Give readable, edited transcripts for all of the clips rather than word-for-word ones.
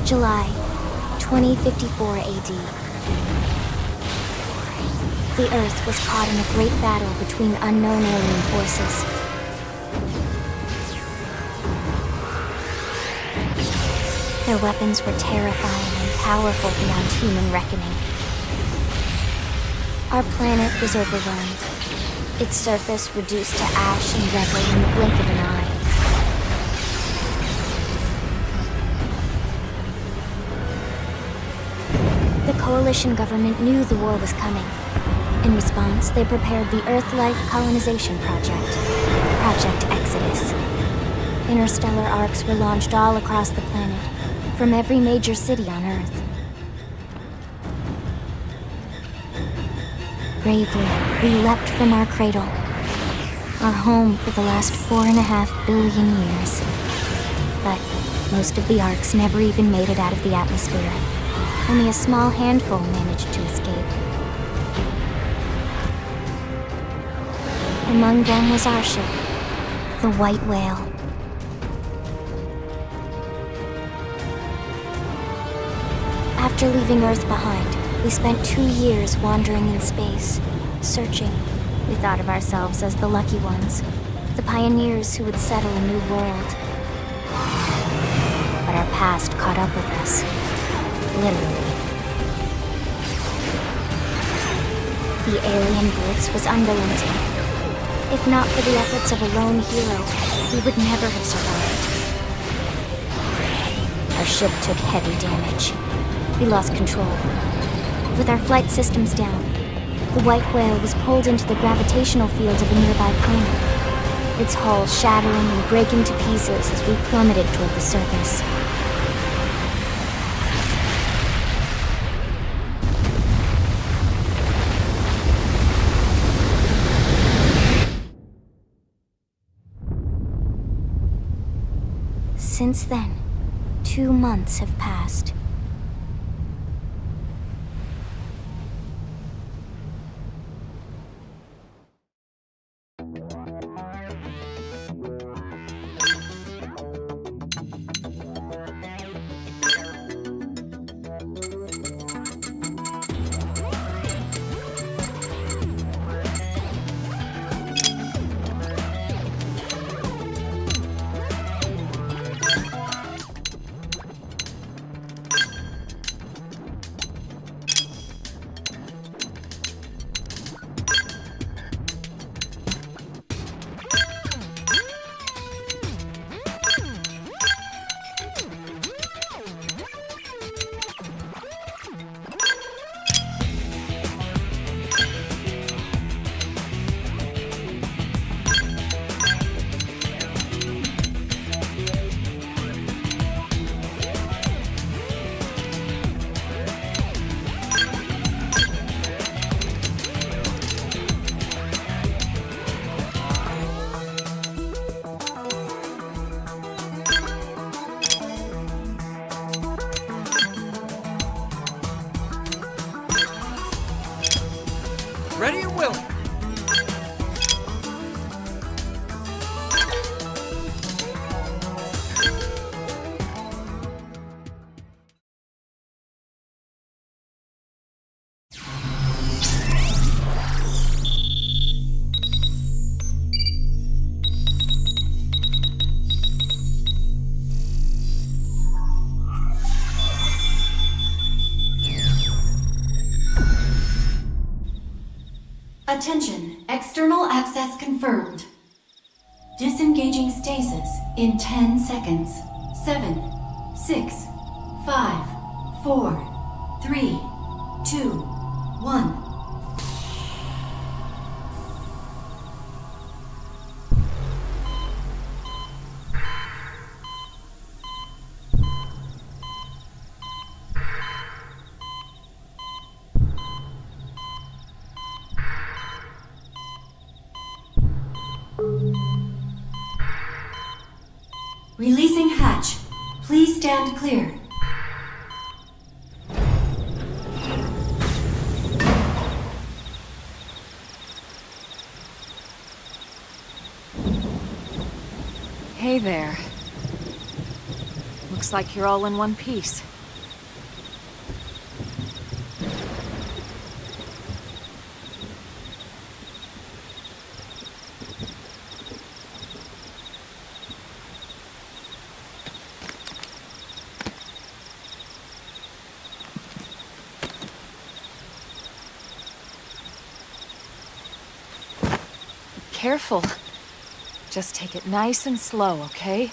July 2054 AD. The Earth was caught in a great battle between unknown alien forces. Their weapons were terrifying and powerful beyond human reckoning. Our planet was overwhelmed, its surface reduced to ash and rubble in the blink of an eye. The Coalition government knew the war was coming. In response, they prepared the Earth-Life Colonization Project, Project Exodus. Interstellar arcs were launched all across the planet, from every major city on Earth. Bravely, we leapt from our cradle, our home for the last 4.5 billion years. But most of the arcs never even made it out of the atmosphere. Only a small handful managed to escape. Among them was our ship, the White Whale. After leaving Earth behind, we spent 2 years wandering in space, searching. We thought of ourselves as the lucky ones, the pioneers who would settle a new world. But our past caught up with us, literally. The alien blitz was unrelenting. If not for the efforts of a lone hero, we would never have survived. Our ship took heavy damage. We lost control. With our flight systems down, the White Whale was pulled into the gravitational field of a nearby planet, its hull shattering and breaking to pieces as we plummeted toward the surface. Since then, 2 months have passed. Ready and willing. Attention, external access confirmed. Disengaging stasis in 10 seconds. 7, 6, 5, 4, 3, 2, 1. Releasing hatch. Please stand clear. Hey there. Looks like you're all in one piece. careful. Just take it nice and slow, okay?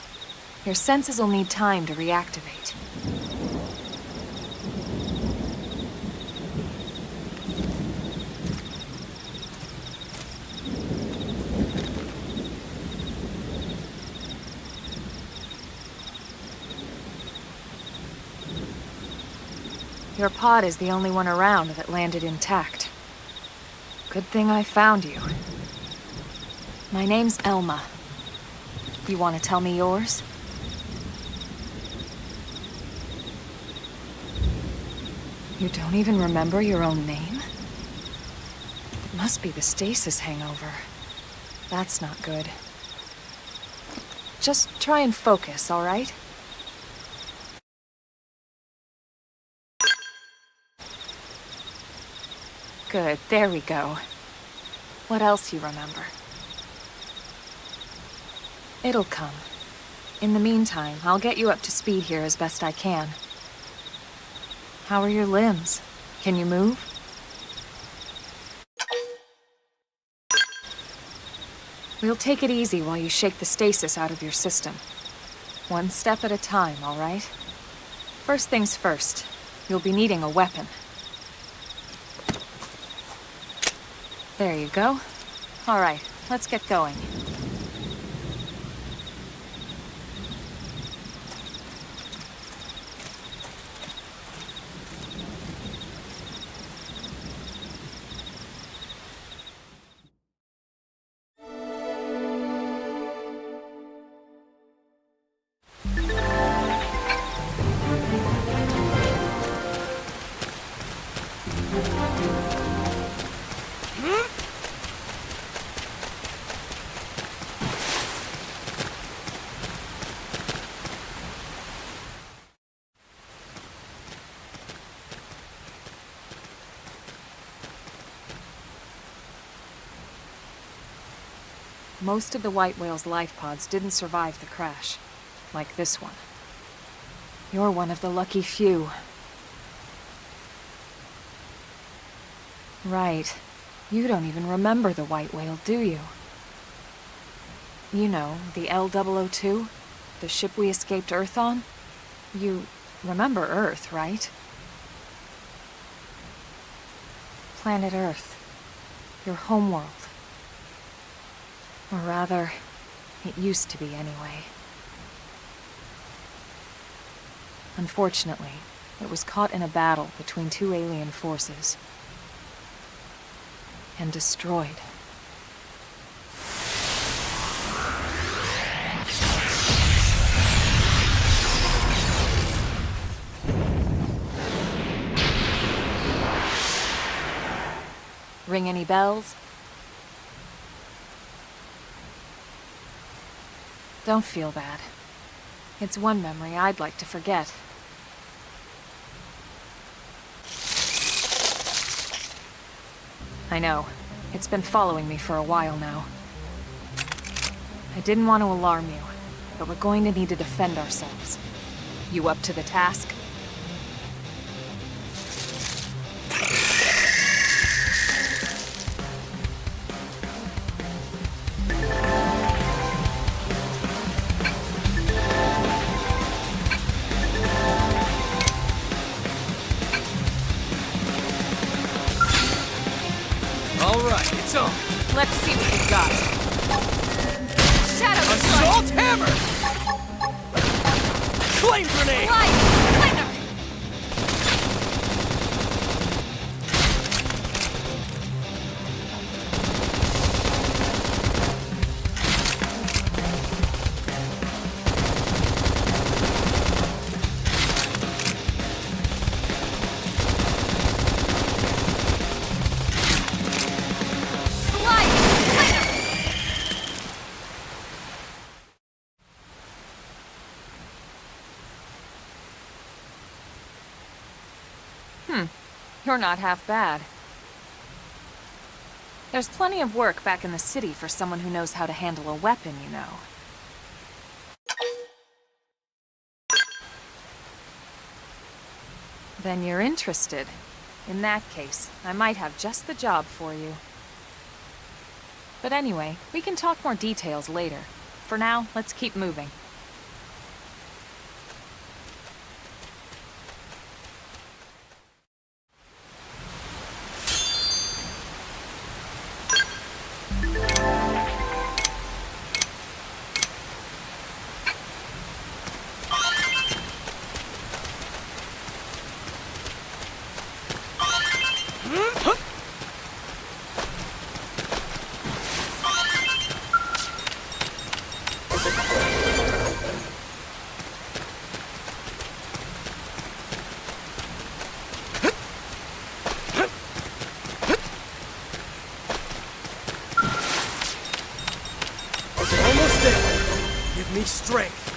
Your senses will need time to reactivate. Your pod is the only one around that landed intact. Good thing I found you. My name's Elma. You want to tell me yours? You don't even remember your own name? It must be the stasis hangover. That's not good. Just try and focus, all right? Good, there we go. What else you remember? It'll come. In the meantime, I'll get you up to speed here as best I can. How are your limbs? Can you move? We'll take it easy while you shake the stasis out of your system. One step at a time, all right? First things first, you'll be needing a weapon. There you go. All right, let's get going. Most of the white whale's life pods didn't survive the crash, like this one. You're one of the lucky few. Right. You don't even remember the white whale, do you? You know, the L-002? The ship we escaped Earth on? You remember Earth, right? Planet Earth. Your homeworld. Or rather, it used to be anyway. Unfortunately, it was caught in a battle between two alien forces. And destroyed. Ring any bells? Don't feel bad. It's one memory I'd like to forget. I know. It's been following me for a while now. I didn't want to alarm you, but we're going to need to defend ourselves. You up to the task? Let's see what you've got. Shadow Assault hammer! Flame grenade! Light! You're not half bad. There's plenty of work back in the city for someone who knows how to handle a weapon, you know. Then you're interested. In that case, I might have just the job for you. But anyway, we can talk more details later. For now, let's keep moving. Strength.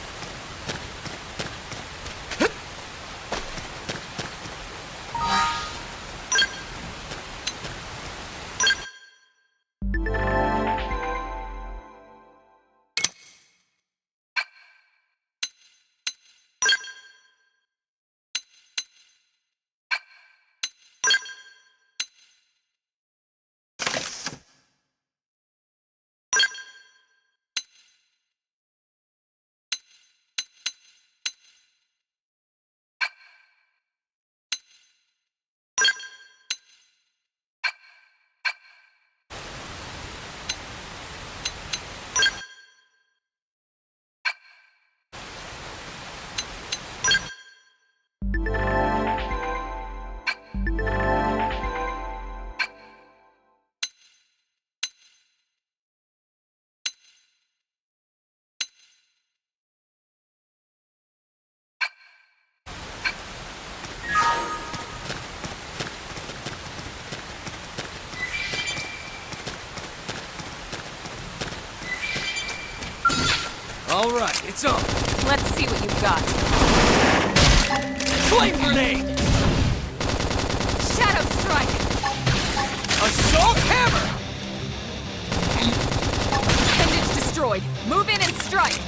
All right, it's on. Let's see what you've got. Flame grenade! Shadow strike! Assault hammer! Appendage destroyed. Move in and strike!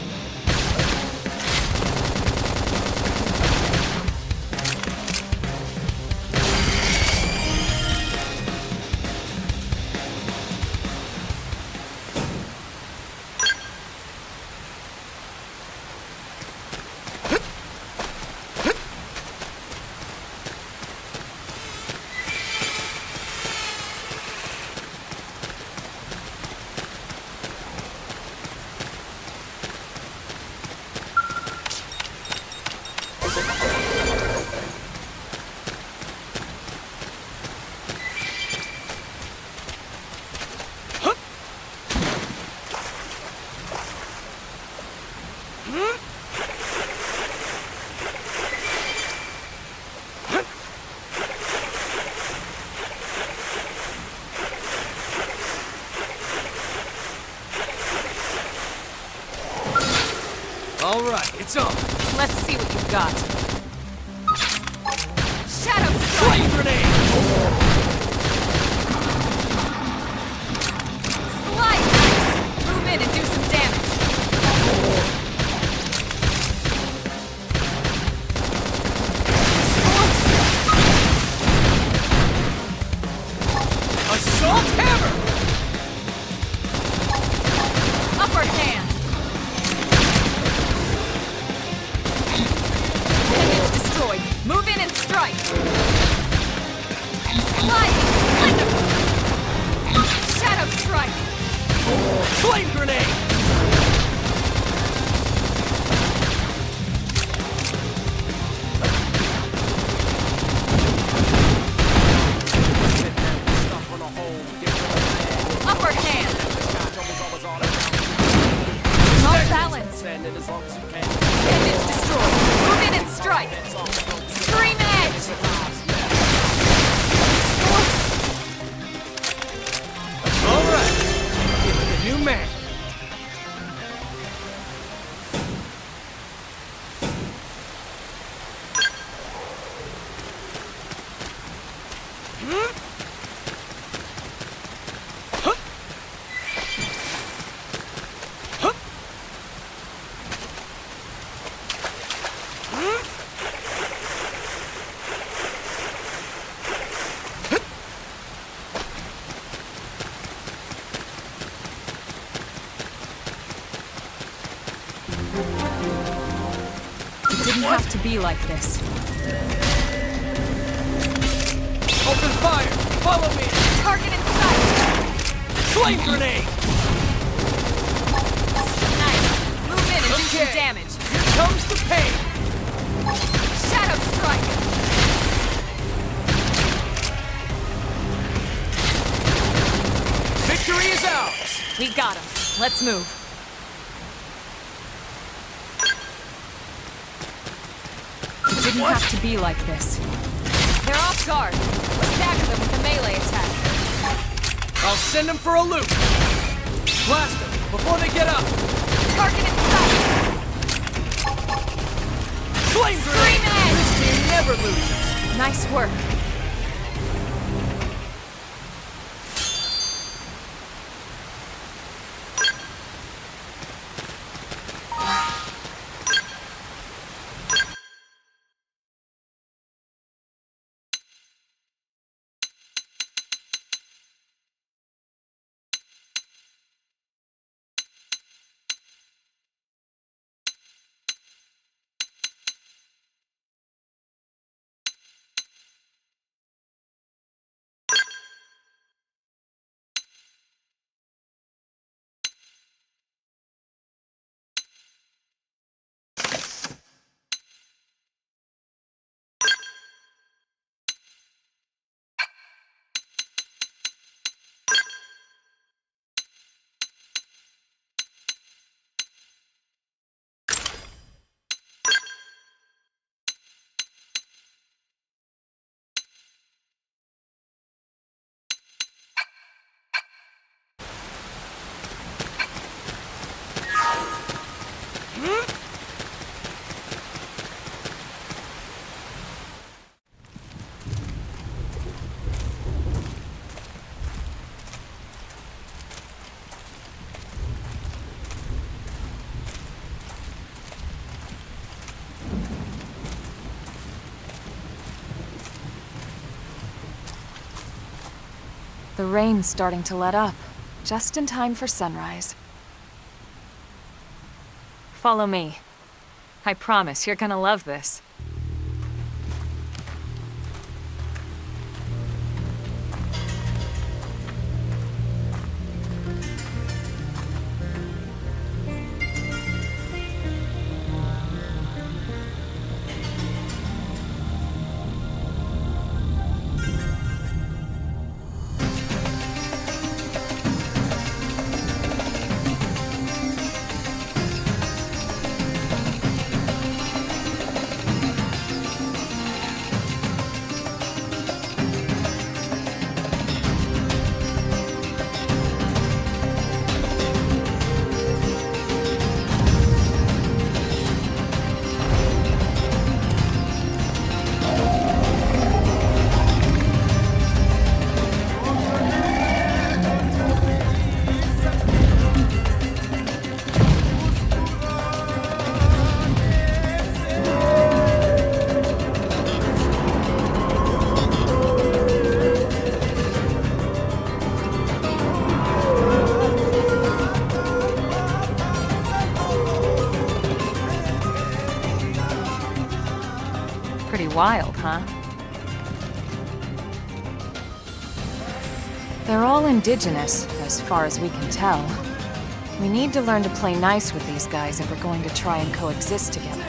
All right, it's on. Let's see what you've got. Shadow Flame strike! grenade! Slide dice! Move in and do some damage. Assault hammer! Upper hand! Appendage destroyed. Move in and strike. Sliding! Splinter! Shadow strike! Flame grenade! Upper hand! Off balance! Appendage destroyed. Move in and strike. Scream edge! All right, give it the new man. be like this. Open fire! Follow me! Target in sight! Flame grenade! Nice. Move in and do some Okay. damage. Here comes the pain! Shadow strike! Victory is ours! We got him. Let's move. It didn't have to be like this. They're off guard. Let's stagger them with a melee attack. I'll send them for a loop! Blast them before they get up! Target in sight! Flame grenade! Scream edge! This team never loses! Nice work. The rain's starting to let up, just in time for sunrise. Follow me. I promise you're gonna love this. Pretty wild, huh? They're all indigenous, as far as we can tell. We need to learn to play nice with these guys if we're going to try and coexist together.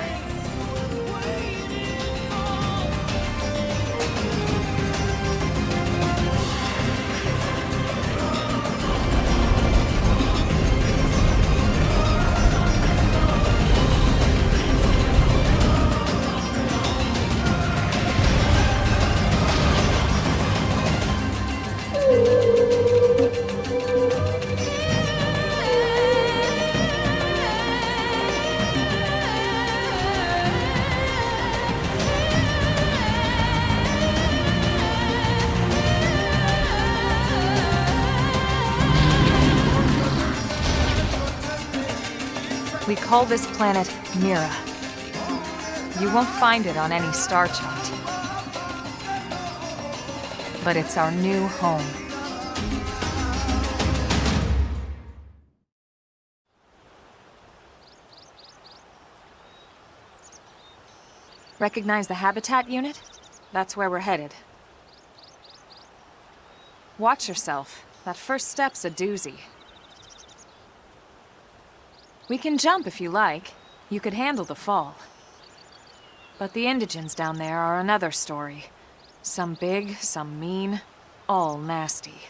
We call this planet Mira. You won't find it on any star chart. But it's our new home. Recognize the habitat unit? That's where we're headed. Watch yourself. That first step's a doozy. We can jump if you like. You could handle the fall. But the indigents down there are another story. Some big, some mean, all nasty.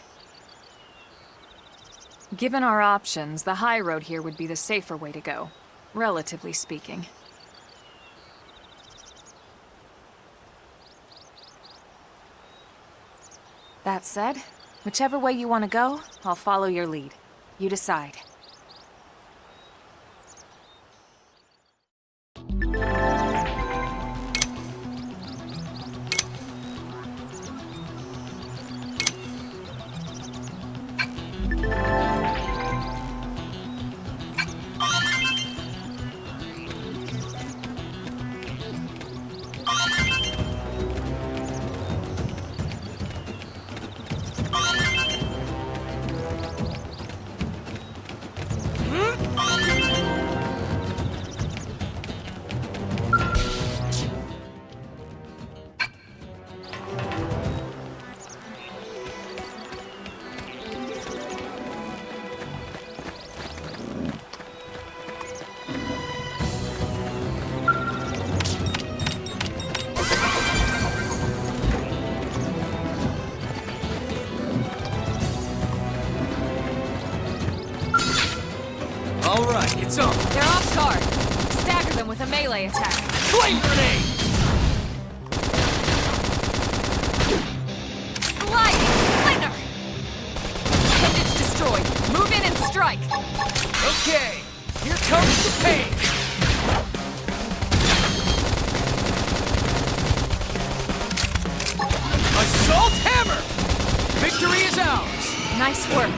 Given our options, the high road here would be the safer way to go, relatively speaking. That said, whichever way you want to go, I'll follow your lead. You decide. All right, it's on. They're off guard. Stagger them with a melee attack. Flame grenade! Sliding splinter! Appendage destroyed. Move in and strike. Okay, here comes the pain. Assault hammer! Victory is ours! Nice work.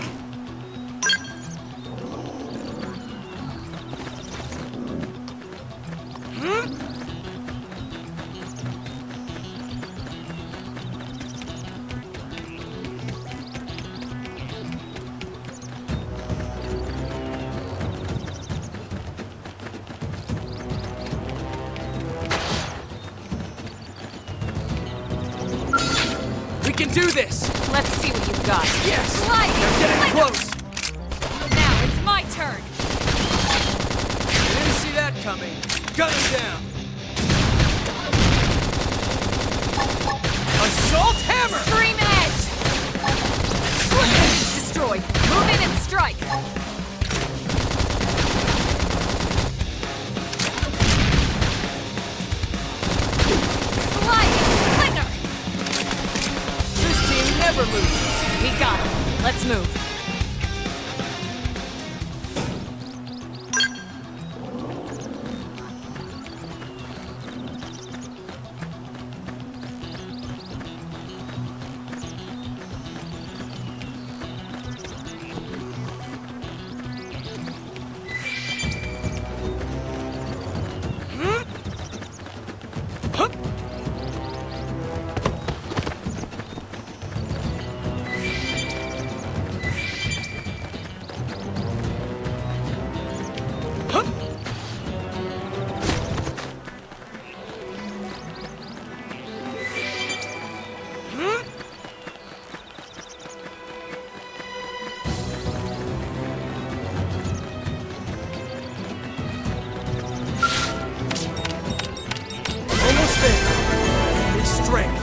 We can do this! Let's see what you've got. Yes! Sliding They're getting splinter! close! Now it's my turn. Didn't see that coming. Gun him down! Assault hammer! Extreme edge! Appendage destroyed. Move in and strike. Sliding splinter! This team never loses. We got him. Let's move. Almost there. His strength.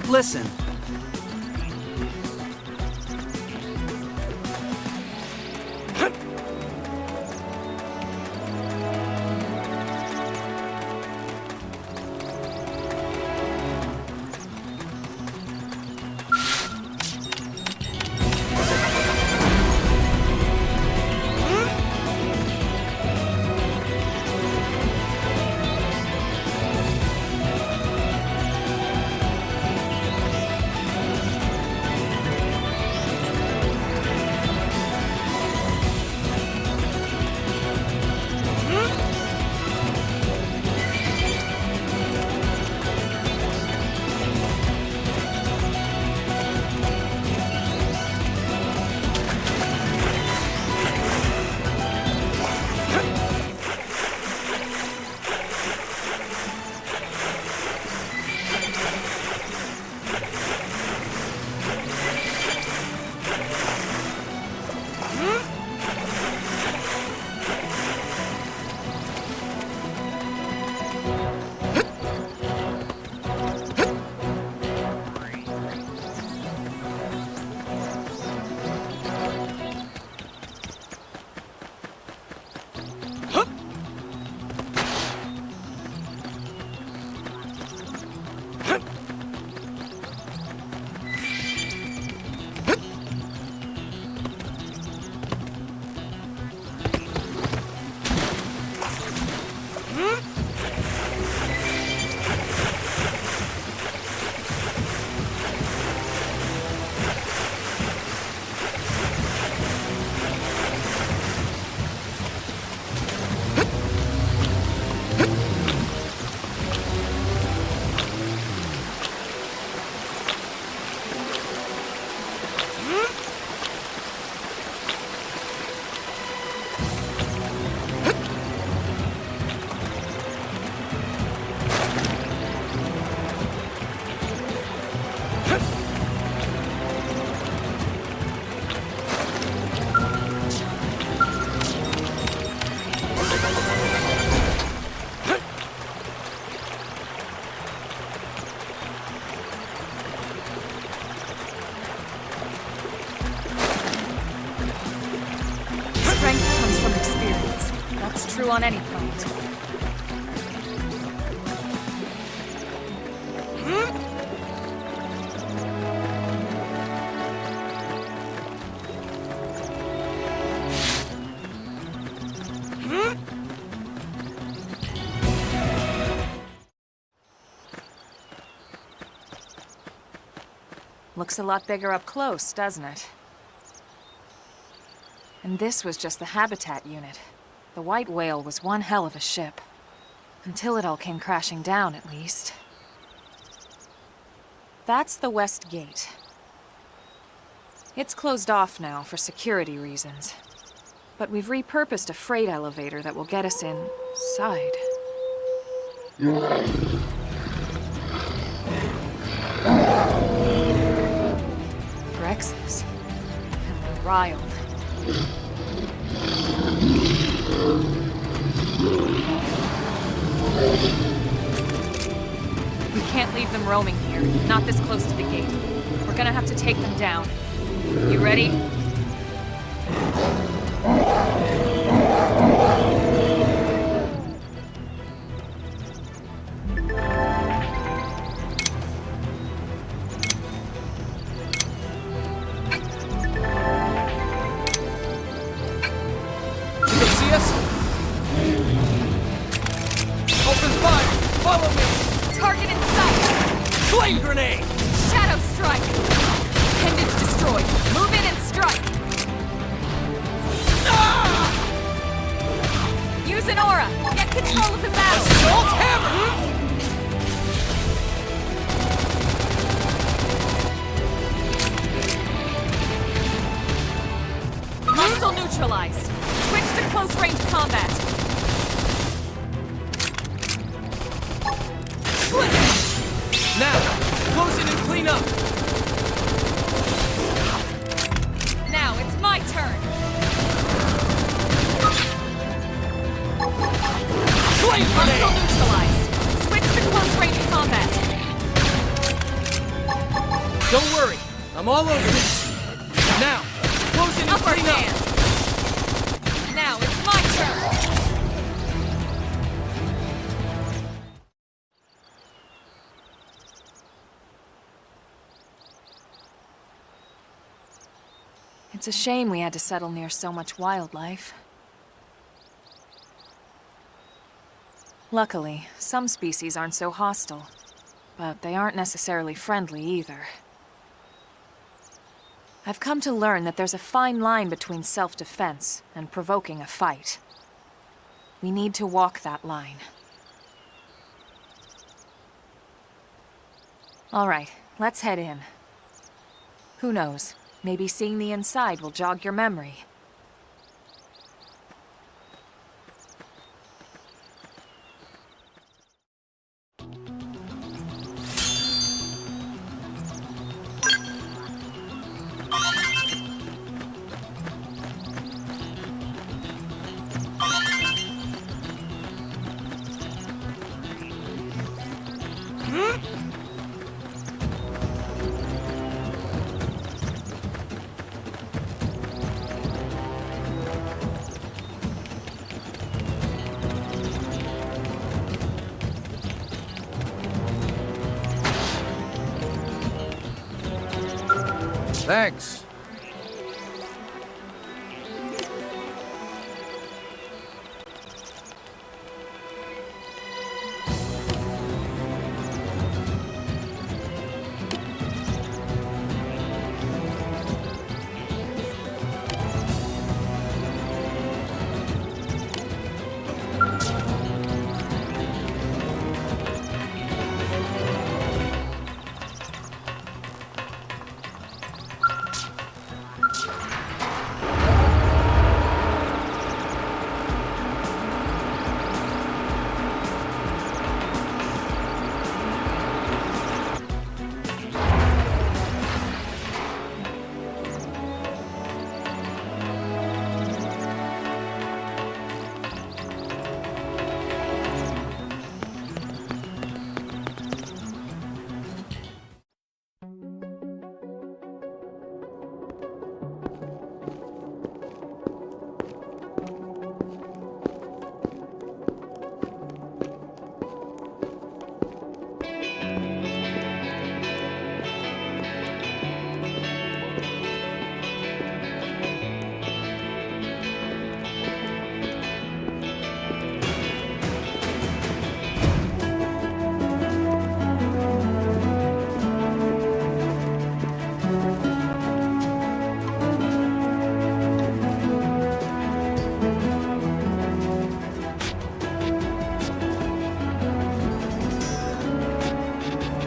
Listen. right. Looks a lot bigger up close, doesn't it? And this was just the habitat unit. The white whale was one hell of a ship. Until it all came crashing down, at least. That's the west gate. It's closed off now for security reasons. But we've repurposed a freight elevator that will get us inside. Rexes. And they're riled. We can't leave them roaming here, not this close to the gate. We're gonna have to take them down. You ready? Flame grenade! Shadow strike! Appendage destroyed. Move in and strike! Ah! Use an aura! Get control of the battle! Assault hammer! Hostile neutralized. Switch to close-range combat. Now, close in and clean up! Now, it's my turn! Flame grenade! Hostile neutralized. Switch to close-range combat. Don't worry, I'm all over this. Now, close in and Upper clean hand. up! Now, it's my turn! It's a shame we had to settle near so much wildlife. Luckily, some species aren't so hostile, but they aren't necessarily friendly either. I've come to learn that there's a fine line between self-defense and provoking a fight. We need to walk that line. All right, let's head in. Who knows? Maybe seeing the inside will jog your memory. Thanks.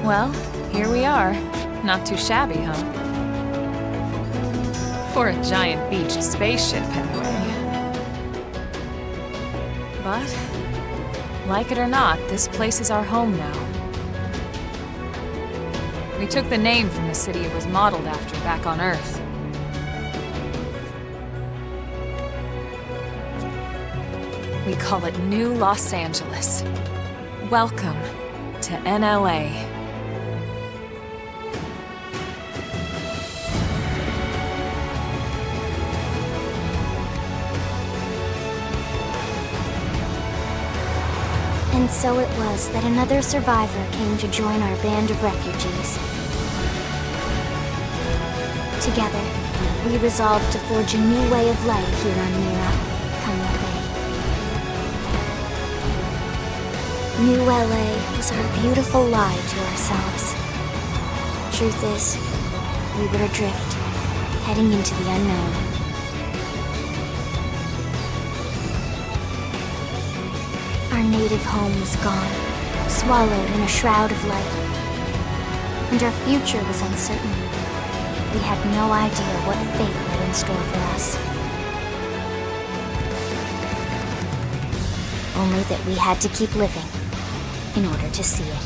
Well, here we are. Not too shabby, huh? For a giant beached spaceship, anyway. But, like it or not, this place is our home now. We took the name from the city it was modeled after back on Earth. We call it New Los Angeles. Welcome to NLA. And so it was that another survivor came to join our band of refugees. Together, we resolved to forge a new way of life here on Mira, come what may. New LA was our beautiful lie to ourselves. Truth is, we were adrift, heading into the unknown. Our native home was gone, swallowed in a shroud of light. And our future was uncertain. We had no idea what fate lay in store for us. Only that we had to keep living in order to see it.